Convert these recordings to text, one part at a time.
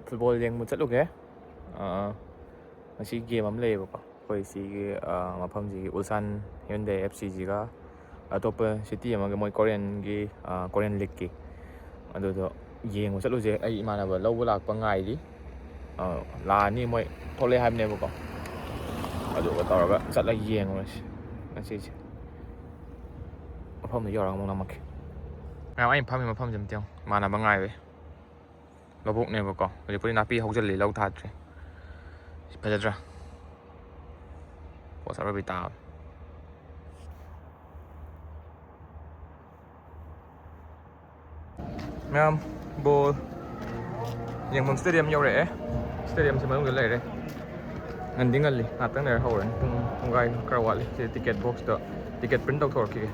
Football ꯌꯦꯡꯕ ꯆꯠꯂꯨꯒꯦ ꯉꯁꯤ ꯒꯦꯝ ꯑꯃ ꯂꯩꯌꯦꯕꯀꯣ ꯑꯩꯈꯣꯏ ꯁꯤꯒꯤ ꯃꯐꯝꯁꯤꯒꯤ ꯎꯜꯁꯥꯟ ꯍ꯭ꯌꯨꯟꯗꯥꯏ FCꯒ ꯑꯇꯣꯞꯄ ꯁꯤꯇꯤ ꯑꯃꯒ ꯃꯣꯏ ꯀꯣꯔꯤꯌꯟ ꯂꯤꯛꯀꯤ ꯑꯗꯨꯗꯣ ꯌꯦꯡꯕ ꯆꯠꯂꯨꯁꯦ ꯑꯩ ꯏꯃꯥꯟꯅꯕ ꯂꯧꯕ ꯂꯥꯛꯄ ꯉꯥꯏꯔꯤ ꯂꯥꯛꯑꯅꯤ ꯃꯣꯏ ꯊꯣꯛꯂꯛꯑꯦ ꯍꯥꯏꯕꯅꯦꯕꯀꯣ ꯑꯗꯨꯒ ꯇꯧꯔꯒ ꯆꯠꯂꯒ ꯌꯦꯡꯉꯨꯔꯁꯤ ꯉꯁꯤꯁꯦ ꯃꯐꯝꯗ ꯌꯧꯔꯒ ꯑꯃꯨꯛ ꯅꯝꯃꯛꯀꯦ ꯃꯌꯥꯝ ꯑꯩꯅ ꯐꯝꯃꯤ ꯃꯐꯝꯁꯦ ꯑꯝꯇ ꯌꯦꯡꯉꯨ ꯏꯃꯥꯟꯅꯕ ꯉꯥꯏꯕꯩ ꯂꯧꯕꯨꯛꯅꯦꯕꯀꯣ ꯍꯧꯖꯤꯛꯄꯨꯗꯤ ꯅꯥꯄꯤ ꯍꯧꯖꯤꯜꯂꯤ ꯂꯧ ꯊꯥꯗ꯭ꯔꯤ ꯐꯖꯗ꯭ꯔꯥ ꯄꯣꯠ ꯑꯔꯣꯏꯕꯤ ꯇꯥꯕ ꯃꯌꯥꯝ ꯕꯣꯜ ꯌꯦꯡꯐꯝ ꯁ꯭ꯇꯦꯗꯤꯌꯝ ꯌꯧꯔꯛꯑꯦ ꯁ꯭ꯇꯦꯗꯤꯌꯝꯁꯤ ꯃꯅꯨꯡꯗ ꯂꯩꯔꯦ ꯉꯟꯗꯤ ꯉꯜꯂꯤ ꯉꯥꯛꯇꯪ ꯂꯩꯔ ꯍꯧꯔꯅꯤ ꯄꯨꯡꯈꯥꯏ ꯈꯔ ꯋꯥꯠꯂꯤ ꯁꯤ ꯇꯤꯀꯦꯠ ꯕꯣꯛꯁꯇ ꯇꯤꯀꯦꯠ ꯄ꯭ꯔꯤꯟ ꯇꯧꯊꯣꯔꯛꯈꯤꯒꯦ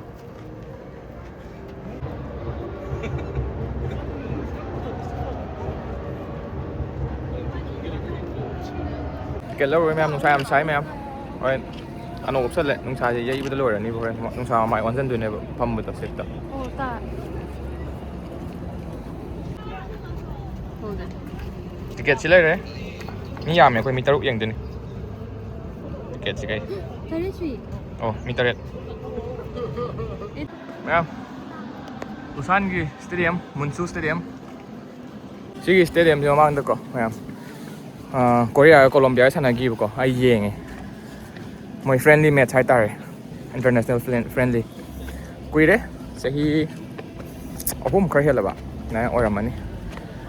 ꯇꯤꯀꯦꯠ ꯂꯧꯔꯨꯔꯦ ꯃꯌꯥꯝ ꯅꯨꯡꯁꯥ ꯌꯥꯝ ꯁꯥꯏ ꯃꯌꯥꯝ ꯍꯣꯔꯦꯟ ꯑꯅꯧ ꯎꯞꯁꯜꯂꯦ ꯅꯨꯡꯁꯥꯁꯦ ꯌꯩꯕꯗ ꯂꯣꯏꯔꯅꯤꯕ ꯍꯣꯔꯦꯟ ꯅꯨꯡꯁꯥ ꯃꯥꯏ ꯑꯣꯟꯁꯤꯟꯗꯣꯏꯅꯦꯕ ꯐꯝꯕꯗꯣ ꯁꯤꯠꯇ ꯇꯤꯀꯦꯠꯁꯤ ꯂꯩꯔꯦ ꯃꯤ ꯌꯥꯝꯃꯦ ꯑꯩꯈꯣꯏ ꯃꯤ 3 ꯌꯦꯡꯗꯣꯏꯅꯤ ꯇꯤꯀꯦꯠꯁꯤ ꯀꯩ ꯃꯤ 3 ꯃꯌꯥꯝ ꯎꯜꯁꯥꯟꯒꯤ ꯁ꯭ꯇꯦꯗꯤꯌꯝ ꯃꯨꯟꯁꯨ ꯁ꯭ꯇꯦꯗꯤꯌꯝ ꯁꯤꯒꯤ ꯁ꯭ꯇꯦꯗꯤꯌꯝꯁꯤ ꯃꯃꯥꯡꯗꯀꯣ ꯃꯌꯥꯝ ꯀꯣꯔꯤꯌꯥꯒ ꯀꯣꯂꯣꯝꯕꯤꯌꯥꯒ ꯁꯥꯟꯅꯈꯤꯕꯀꯣ ꯑꯩ ꯌꯦꯡꯉꯦ ꯃꯣꯏ ꯐ꯭ꯔꯦꯟꯂꯤ ꯃꯦꯠꯆ ꯍꯥꯏꯇꯥꯔꯦ ꯏꯟꯇꯔꯅꯦꯁꯅꯦꯜ ꯐ꯭ꯔꯦꯟꯂꯤ ꯀꯨꯏꯔꯦ ꯆꯍꯤ 3 ꯈꯔ ꯍꯦꯜꯂꯕ ꯑꯗꯨꯃꯥꯏꯅ ꯑꯣꯏꯔꯝꯃꯅꯤ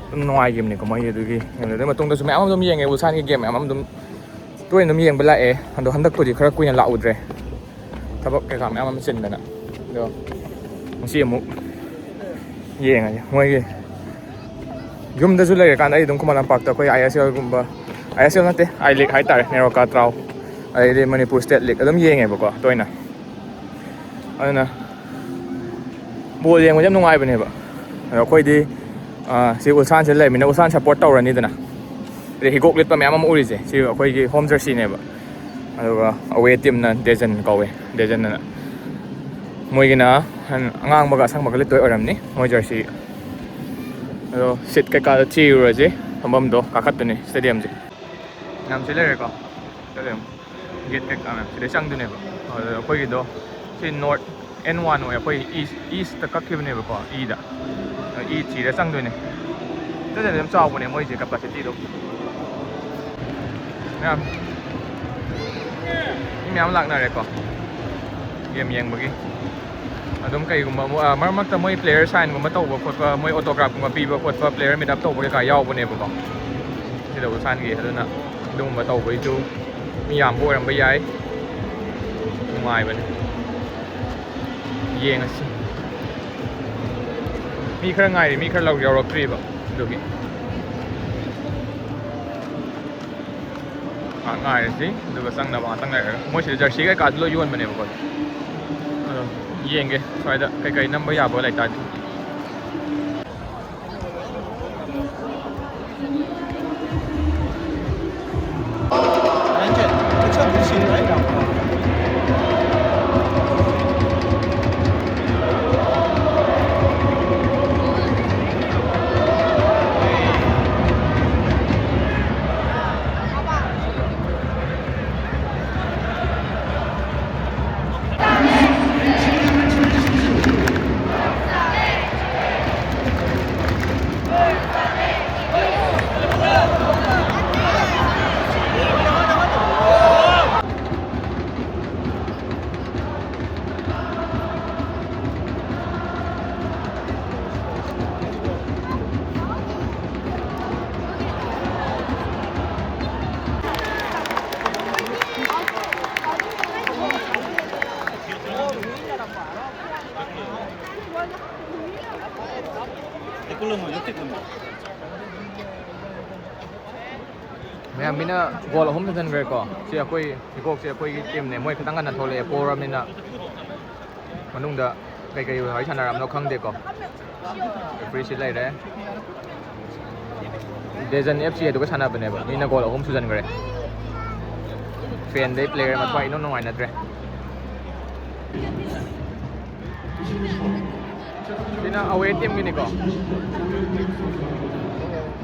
ꯑꯗꯨꯝ ꯅꯨꯡꯉꯥꯏꯈꯤꯕꯅꯤꯀꯣ ꯃꯣꯏ ꯑꯗꯨꯒꯤ ꯑꯗꯨꯒꯤ ꯃꯇꯨꯡꯗꯁꯨ ꯃꯌꯥꯝ ꯑꯗꯨꯝ ꯌꯦꯡꯉꯦ ꯎꯜꯁꯥꯟꯒꯤ ꯒꯦꯝ ꯃꯌꯥꯝ ꯑꯗꯨꯝ ꯇꯣꯏꯅ ꯑꯗꯨꯝ ꯌꯦꯡꯕ ꯂꯥꯛꯑꯦ ꯑꯗꯣ ꯍꯟꯗꯛꯄꯨꯗꯤ ꯈꯔ ꯀꯨꯏꯅ ꯂꯥꯛꯎꯗ꯭ꯔꯦ ꯊꯕꯛ ꯀꯩꯀꯥ ꯃꯌꯥꯝ ꯑꯃ ꯆꯤꯟꯗꯅ ꯑꯗꯣ ꯉꯁꯤ ꯑꯃꯨꯛ ꯌꯦꯡꯉꯁꯦ ꯃꯣꯏꯒꯤ ꯌꯨꯝꯗꯁꯨ ꯂꯩꯔꯀꯥꯟꯗ ꯑꯩ ꯑꯗꯨꯝ ꯈꯨꯃꯟ ꯂꯝꯄꯥꯛꯇ ꯑꯩꯈꯣꯏ ISLꯒꯨꯝꯕ ISL ꯅꯠꯇꯦ I League ꯍꯥꯏꯇꯥꯔꯦ ꯅꯦꯔꯣꯀꯥ ꯇ꯭ꯔꯥꯎ ꯑꯗꯩꯗꯤ ꯃꯅꯤꯄꯨꯔ ꯁ꯭ꯇꯦꯠ ꯂꯤꯛ ꯑꯗꯨꯝ ꯌꯦꯡꯉꯦꯕꯀꯣ ꯇꯣꯏꯅ ꯑꯗꯨꯅ ꯕꯣꯜ ꯌꯦꯡꯕꯁꯦ ꯌꯥꯝ ꯅꯨꯡꯉꯥꯏꯕꯅꯦꯕ ꯑꯗꯣ ꯑꯩꯈꯣꯏꯗꯤ ꯁꯤ ꯎꯜꯁꯥꯟꯁꯤꯗ ꯂꯩꯔꯕꯅꯤꯅ ꯎꯜꯁꯥꯟ ꯁꯞꯄꯣꯔꯠ ꯇꯧꯔꯅꯤꯗꯅ ꯑꯗꯩ ꯍꯤꯒꯣꯛ ꯂꯤꯠꯄ ꯃꯌꯥꯝ ꯑꯃ ꯎꯔꯤꯁꯦ ꯁꯤ ꯑꯩꯈꯣꯏꯒꯤ ꯍꯣꯝ ꯖꯔꯁꯤꯅꯦꯕ ꯑꯗꯨꯒ ꯑꯋꯦ ꯇꯤꯝꯅ ꯗꯦꯖꯟ ꯀꯧꯋꯦ ꯗꯦꯖꯟꯅ ꯃꯣꯏꯒꯤꯅ ꯑꯉꯥꯡꯕꯒ ꯑꯁꯪꯕꯒ ꯂꯤꯠꯇꯣꯏ ꯑꯣꯏꯔꯝꯅꯤ ꯃꯣꯏ ꯖꯔꯁꯤ ꯑꯗꯣ ꯁꯤꯠ ꯀꯩꯀꯥꯗ ꯊꯤꯔꯨꯔꯁꯤ ꯐꯝꯐꯝꯗꯣ ꯀꯥꯈꯠꯇꯣꯏꯅꯤ ꯁ꯭ꯇꯦꯗꯤꯌꯝꯁꯦ ꯌꯥꯝ ꯁꯤ ꯂꯩꯔꯦꯀꯣ ꯁ꯭ꯇꯦꯗꯤꯌꯝ ꯒꯦꯠ ꯀꯩꯀꯥ ꯃꯌꯥꯝ ꯁꯤꯗꯩ ꯆꯪꯗꯣꯏꯅꯦꯕ ꯑꯗꯨꯗ ꯑꯩꯈꯣꯏꯒꯤꯗꯣ ꯁꯤ ꯅꯣꯔꯠ N1 ꯑꯣꯏ ꯑꯩꯈꯣই ꯏꯁꯇ ꯀꯛꯈꯤꯕꯅꯦꯕꯀꯣ ꯏꯗ ꯊꯤꯔ ꯆꯪꯗꯣꯏꯅꯦ ꯁ꯭ꯇꯦꯗꯤꯌꯝ ꯌꯥꯝ ꯆꯥꯎꯕꯅꯦ ꯃꯣꯏꯁꯦ ꯀꯦꯄꯥꯁꯤꯇꯤꯗꯣ ꯃꯌꯥꯝ ꯃꯤ ꯃꯌꯥꯝ ꯂꯥꯛꯅꯔꯦꯀꯣ ꯒꯦꯝ ꯌꯦꯡꯕꯒꯤ ꯑꯗꯨꯝ ꯀꯩꯒꯨꯝꯕ ꯃꯔꯛ ꯃꯔꯛꯇ ꯃꯣꯏ ꯄ꯭ꯂꯦꯌꯔ ꯁꯥꯏꯟꯒꯨꯝꯕ ꯇꯧꯕ ꯈꯣꯠꯄ ꯃꯣꯏ ꯑꯣꯇꯣꯒ꯭ꯔꯥꯐꯀꯨꯝꯕ ꯄꯤꯕ ꯈꯣꯠꯄ ꯄ꯭ꯂꯦꯌꯔ ꯃꯤꯠ ꯑꯞ ꯇꯧꯕ ꯀꯩꯀꯥ ꯌꯥꯎꯕꯅꯦꯕꯀꯣ ꯁꯤꯗ ꯎꯜꯁꯥꯟꯒꯤ ꯑꯗꯨꯅ ꯑꯗꯨꯒꯨꯝꯕ ꯇꯧꯕꯩꯁꯨ ꯃꯤ ꯌꯥꯝꯕ ꯑꯣꯏꯔꯝꯕ ꯌꯥꯏ ꯅꯨꯡꯉꯥꯏꯕꯅꯦ ꯌꯦꯡꯉꯁꯤ ꯃꯤ ꯈꯔ ꯉꯥꯏꯔꯤ ꯃꯤ ꯈꯔ ꯌꯧꯔꯛꯇ꯭ꯔꯤꯕ ꯑꯗꯨꯒꯤ ꯉꯥꯏꯔꯁꯤ ꯑꯗꯨꯒ ꯆꯪꯅꯕ ꯉꯥꯛꯇꯪ ꯂꯩꯔꯒ ꯃꯣꯏꯁꯤꯗ ꯖꯔꯁꯤ ꯀꯩꯀꯥꯁꯨ ꯂꯣꯏ ꯌꯣꯟꯕꯅꯦꯕꯀꯣ ꯑꯗꯣ ꯌꯦꯡꯒꯦ ꯁ꯭ꯋꯥꯏꯗ ꯀꯩꯀꯩ ꯅꯝꯕ ꯌꯥꯕ ꯂꯩꯇꯥꯔꯗꯤ ꯃꯌꯥꯝ ꯃꯤꯅ ꯒꯣꯜ 3 ꯆꯟꯈ꯭ꯔꯦꯀꯣ ꯁꯤ ꯑꯩꯈꯣꯏ ꯍꯤꯀꯣꯛꯁꯦ ꯑꯩꯈꯣꯏꯒꯤ ꯇꯤꯝꯅꯦ ꯃꯣꯏ ꯈꯤꯇꯪ ꯉꯟꯅ ꯊꯣꯛꯂꯛꯑꯦ ꯄꯣꯔꯕꯅꯤꯅ ꯃꯅꯨꯡꯗ ꯀꯩꯀꯩ ꯋꯥꯔꯤ ꯁꯥꯟꯅꯔꯝꯅꯣ ꯈꯪꯗꯦꯀꯣ ꯔꯦꯐ꯭ꯔꯤꯁꯤ ꯂꯩꯔꯦ ꯗꯦꯖꯟ FC ꯑꯗꯨꯒ ꯁꯥꯟꯅꯕꯅꯦꯕ ꯃꯤꯅ ꯒꯣꯜ 3 ꯁꯨꯖꯟꯈ꯭ꯔꯦ ꯐꯦꯟꯗꯩ ꯄ꯭ꯂꯦꯌꯔ ꯃꯊ꯭ꯋꯥꯏ ꯏꯅꯨꯡ ꯅꯨꯡꯉꯥꯏꯅꯗ꯭ꯔꯦ ꯁꯤꯅ ꯑꯋꯦ ꯇꯤꯝꯒꯤꯅꯤꯀꯣ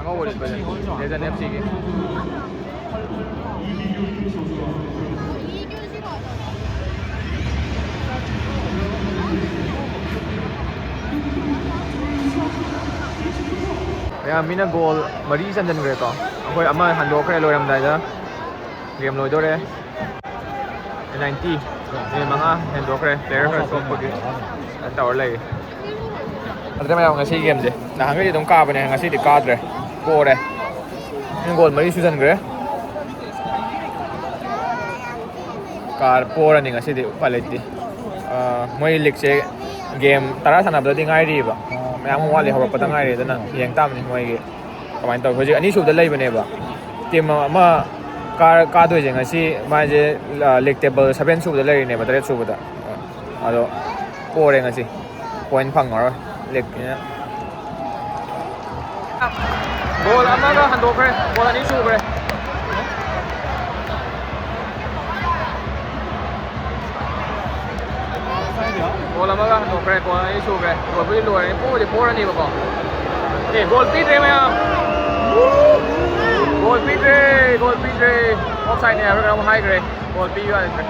ꯑꯉꯧꯕ ꯂꯤꯠꯄꯁꯦ ꯂꯦꯖꯟ FCꯒꯤ ꯃꯌꯥꯝ ꯃꯤꯅ ꯒꯣꯜ 4 ꯆꯟꯖꯟꯈ꯭ꯔꯦꯀꯣ ꯑꯩꯈꯣꯏ ꯑꯃ ꯍꯟꯗꯣꯛꯈ꯭ꯔꯦ ꯂꯣꯏꯔꯝꯗꯥꯏꯗ ꯒꯦꯝ ꯂꯣꯏꯗꯣꯔꯦ 90 ꯃꯤꯅꯤꯠ 5 ꯍꯦꯟꯗꯣꯛꯈ꯭ꯔꯦ ꯄ꯭ꯂꯦꯌꯔ ꯈꯔ ꯁꯣꯛꯄꯒꯤ ꯇꯧꯔ ꯂꯩꯔꯤ ꯑꯗꯨꯗ ꯃꯌꯥꯝ ꯉꯁꯤ ꯒꯦꯝꯁꯦ ꯅꯍꯥꯟꯈꯩꯗꯤ ꯑꯗꯨꯝ ꯀꯥꯕꯅꯦ ꯉꯁꯤꯗꯤ ꯀꯥꯗ꯭ꯔꯦ ꯄꯣꯔꯦ ꯒꯣꯜ 4 ꯁꯨꯖꯟꯈ꯭ꯔꯦ ꯄꯣꯔꯅꯤ ꯉꯁꯤꯗꯤ ꯎꯄꯥꯏ ꯂꯩꯇꯦ ꯃꯣꯏ ꯂꯤꯛꯁꯦ ꯒꯦꯝ 10 ꯁꯥꯟꯅꯕꯗꯗꯤ ꯉꯥꯏꯔꯤꯕ ꯃꯌꯥꯝ ꯑꯃ ꯋꯥꯠꯂꯤ ꯍꯧꯔꯛꯄꯗ ꯉꯥꯏꯔꯤ ꯑꯗꯨꯅ ꯌꯦꯡ ꯇꯥꯕꯅꯤ ꯃꯣꯏꯒꯤ ꯀꯃꯥꯏꯅ ꯇꯧꯋꯤ ꯍꯧꯖꯤꯛ ꯑꯅꯤꯁꯨꯕꯗ ꯂꯩꯕꯅꯦꯕ ꯇꯤꯝ ꯑꯃ ꯀꯥꯗꯣꯏꯁꯦ ꯉꯁꯤ ꯃꯥꯁꯦ ꯂꯤꯛ ꯇꯦꯕꯜ 7 ꯁꯨꯕꯗ ꯂꯩꯔꯤꯅꯦꯕ 8 ꯁꯨꯕꯗ ꯑꯗꯣ ꯄꯣꯔꯦ ꯉꯁꯤ ꯄꯣꯏꯟ ꯐꯪꯉꯔꯣꯏ ꯂꯤꯛꯅꯤꯅ ꯒꯣꯜ ꯑꯃꯒ ꯍꯟꯗꯣꯛꯈ꯭ꯔꯦ ꯒꯣꯜ 2 ꯁꯨꯈ꯭ꯔꯦ ꯒꯣꯜ ꯑꯃꯒ ꯍꯟꯗꯣꯛꯈ꯭ꯔꯦ ꯒꯣꯜ 2 ꯁꯨꯈ꯭ꯔꯦ ꯒꯣꯜꯕꯨꯗꯤ ꯂꯣꯏꯔꯅꯤ ꯄꯣꯕꯨꯗꯤ ꯄꯣꯔꯅꯤꯕꯀꯣ ꯒꯣꯜ ꯄꯤꯗ꯭ꯔꯦ ꯃꯌꯥꯝ ꯒꯣꯜ ꯄꯤꯗ꯭ꯔꯦ ꯑꯣꯐꯁꯥꯏꯗꯅꯦ ꯍꯥꯏꯕ꯭ꯔꯥ ꯀꯩꯅꯣꯝ ꯍꯥꯏꯈ꯭ꯔꯦ ꯒꯣꯜ ꯄꯤꯌꯨ ꯌꯥꯗ꯭ꯔꯦ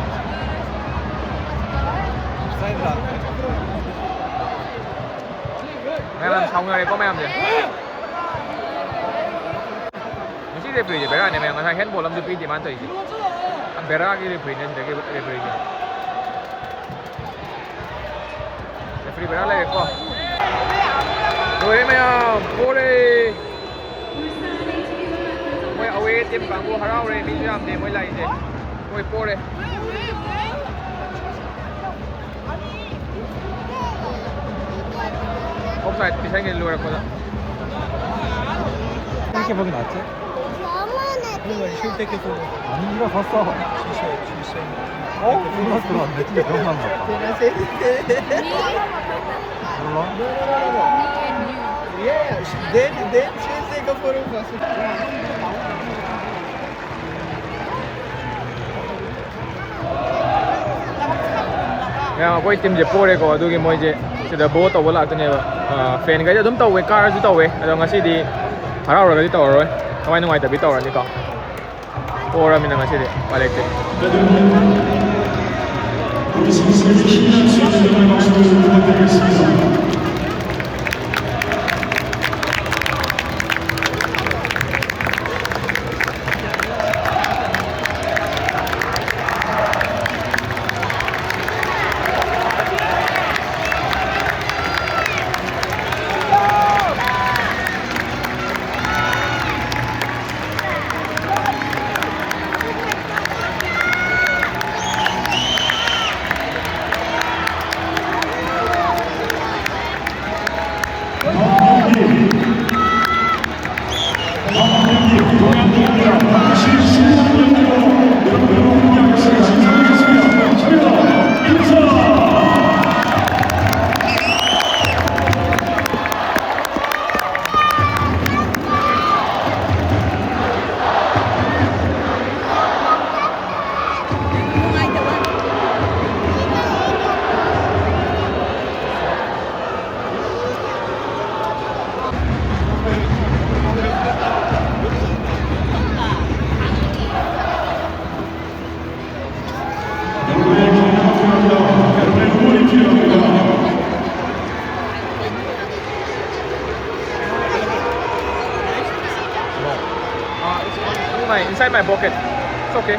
ꯃꯌꯥꯝ ꯁꯥꯎꯅꯔꯦꯀꯣ ꯃꯌꯥꯝꯁꯦ ꯉꯁꯤ ꯔꯦꯐ꯭ꯔꯤꯁꯦ ꯕꯦꯔꯥꯅꯦ ꯃꯌꯥꯝ ꯉꯁꯥꯏ ꯍꯦꯟꯕꯣꯜ ꯑꯃꯁꯨ ꯄꯤꯗꯦ ꯃꯥꯅ ꯇꯧꯔꯤꯁꯦ ꯕꯦꯔꯥꯒꯤ ꯔꯦꯐ꯭ꯔꯤꯅꯦ ꯁꯤꯗꯒꯤ ꯔꯦꯐ꯭ꯔꯤꯁꯦ ꯔꯦꯐ꯭ꯔꯤ ꯕꯦꯔꯥ ꯂꯩꯔꯦꯀꯣ ꯂꯣꯏꯔꯦ ꯃꯌꯥꯝ ꯄꯣꯔꯦ ꯃꯣꯏ ꯑꯋꯦ ꯇꯤꯝ ꯀꯥꯡꯕꯨ ꯍꯔꯥꯎꯔꯦ ꯃꯤꯁꯨ ꯌꯥꯝꯗꯦ ꯃꯣꯏ ꯂꯥꯛꯏꯁꯦ ꯃꯣꯏ ꯄꯣꯔꯦ 옵사이드 비상에 누르거든. 이렇게 보기 낫지? 이거 쉴때게 보고 안 일어섰어. 실수해. 어? 일어났어 들어왔는데 진짜 병만 같다. 몰라? Yeah, then she's like a photo person. 야, ꯑꯩꯈꯣꯏ ꯇꯤꯝꯁꯦ ꯄꯣꯔꯦꯀꯣ ꯑꯗꯨꯒꯤ ꯃꯣꯏꯁꯦ ꯁꯤꯗ ꯚꯣꯠ ꯇꯧꯕ ꯂꯥꯛꯇꯣꯏꯅꯦꯕ ꯐꯦꯟꯈꯩꯗꯤ ꯑꯗꯨꯝ ꯇꯧꯋꯦ ꯀꯥꯔꯁꯨ ꯇꯧꯋꯦ ꯑꯗꯣ ꯉꯁꯤꯗꯤ ꯍꯔꯥꯎꯔꯒꯗꯤ ꯇꯧꯔꯔꯣꯏ ꯊꯋꯥꯏ ꯅꯨꯡꯉꯥꯏꯇꯕꯤ ꯇꯧꯔꯅꯤꯀꯣ ꯄꯣꯔꯃꯤꯅ ꯉꯁꯤꯗꯤ ꯎꯄꯥꯏ ꯂꯩꯇꯦ Inside my pocket. It's okay.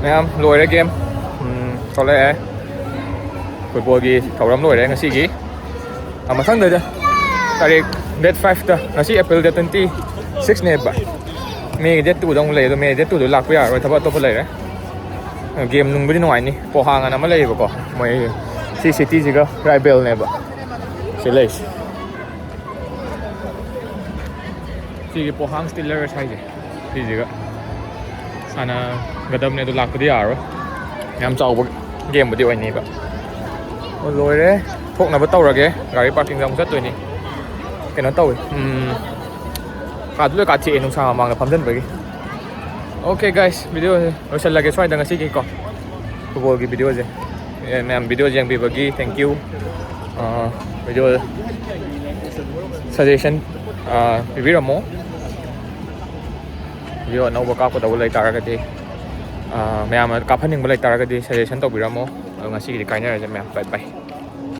Ma'am, lùi game. Có lẽ football gi thầu lùi ngasi ꯃꯊꯪꯗ ꯇꯥꯔꯤꯛ ꯗꯦꯠ 5ꯇ ꯉꯁꯤ ꯑꯦꯄ꯭ꯔꯤꯜ ꯗꯦꯠ 26ꯅꯦꯕ ꯃꯦꯒꯤ ꯗꯦꯠ 2ꯗ ꯑꯃꯨꯛ ꯂꯩ ꯑꯗꯣ ꯃꯦ ꯗꯦꯠ 2ꯗ ꯂꯥꯛꯄ ꯌꯥꯔꯔꯣꯏ ꯊꯕꯛ ꯑꯇꯣꯞꯄ ꯂꯩꯔꯦ ꯒꯦꯝ ꯅꯨꯡꯕꯨꯗꯤ ꯅꯨꯡꯉꯥꯏꯅꯤ ꯄꯣꯍꯥꯡ ꯑꯅ ꯑꯃ ꯂꯩꯌꯦꯕꯀꯣ ꯃꯣꯏ ꯁꯤ ꯁꯤꯇꯤꯁꯤꯒ ꯔꯥꯏꯕꯦꯜꯅꯦꯕ ꯁꯤ ꯂꯩꯁꯦ ꯁꯤꯒꯤ ꯄꯣꯍꯥꯡ ꯁ꯭ꯇꯤꯂꯔꯁ ꯍꯥꯏꯁꯦ ꯁꯤꯁꯤꯒ ꯁꯥꯟꯅꯒꯗꯕꯅꯦ ꯑꯗꯣ ꯂꯥꯛꯄꯗꯤ ꯌꯥꯔꯔꯣꯏ ꯌꯥꯝ ꯆꯥꯎꯕ ꯒꯦꯝꯕꯨꯗꯤ ꯑꯣꯏꯅꯤꯕ ꯂꯣꯏꯔꯦ ꯊꯣꯛꯅꯕ ꯇꯧꯔꯒꯦ ꯒꯥꯔꯤ ꯄꯥꯔꯀꯤꯡꯗ ꯑꯃꯨꯛ ꯆꯠꯇꯣꯏꯅꯤ ꯀꯩꯅꯣ ꯇꯧꯏ ꯀꯥꯗꯨꯗ ꯀꯥꯊꯦꯛꯑꯦ ꯅꯨꯡꯁꯥ ꯃꯃꯥꯡꯗ ꯐꯝꯖꯟꯕꯒꯤ ꯑꯣꯀꯦ ꯒꯥꯏꯁ ꯚꯤꯗꯤꯑꯣꯁꯦ ꯂꯣꯏꯁꯤꯜꯂꯒꯦ ꯁ꯭ꯋꯥꯏꯗ ꯉꯁꯤꯒꯤꯀꯣ ꯐꯨꯠꯕꯣꯜꯒꯤ ꯚꯤꯗꯤꯑꯣꯁꯦ ꯃꯌꯥꯝ ꯚꯤꯗꯤꯑꯣ ꯌꯦꯡꯕꯤꯕꯒꯤ ꯊꯦꯡꯛ ꯌꯨ ꯚꯤꯗꯤꯑꯣ ꯁꯖꯦꯁꯟ ꯄꯤꯕꯤꯔꯝꯃꯣ ꯚꯤꯗꯤꯑꯣ ꯑꯅꯧꯕ ꯀꯥꯞꯀꯗꯧꯕ ꯂꯩꯇꯥꯔꯒꯗꯤ ꯃꯌꯥꯝꯅ ꯀꯥꯞꯍꯟꯅꯤꯡꯕ ꯂꯩꯇꯥꯔꯒꯗꯤ ꯁꯖꯦꯁꯟ ꯇꯧꯕꯤꯔꯝꯃꯣ ꯑꯗꯣ ꯉꯁꯤꯒꯤꯗꯤ ꯀꯥꯏꯅꯔꯁꯦ ꯃꯌꯥꯝ ꯕꯥꯏ ꯕꯥꯏ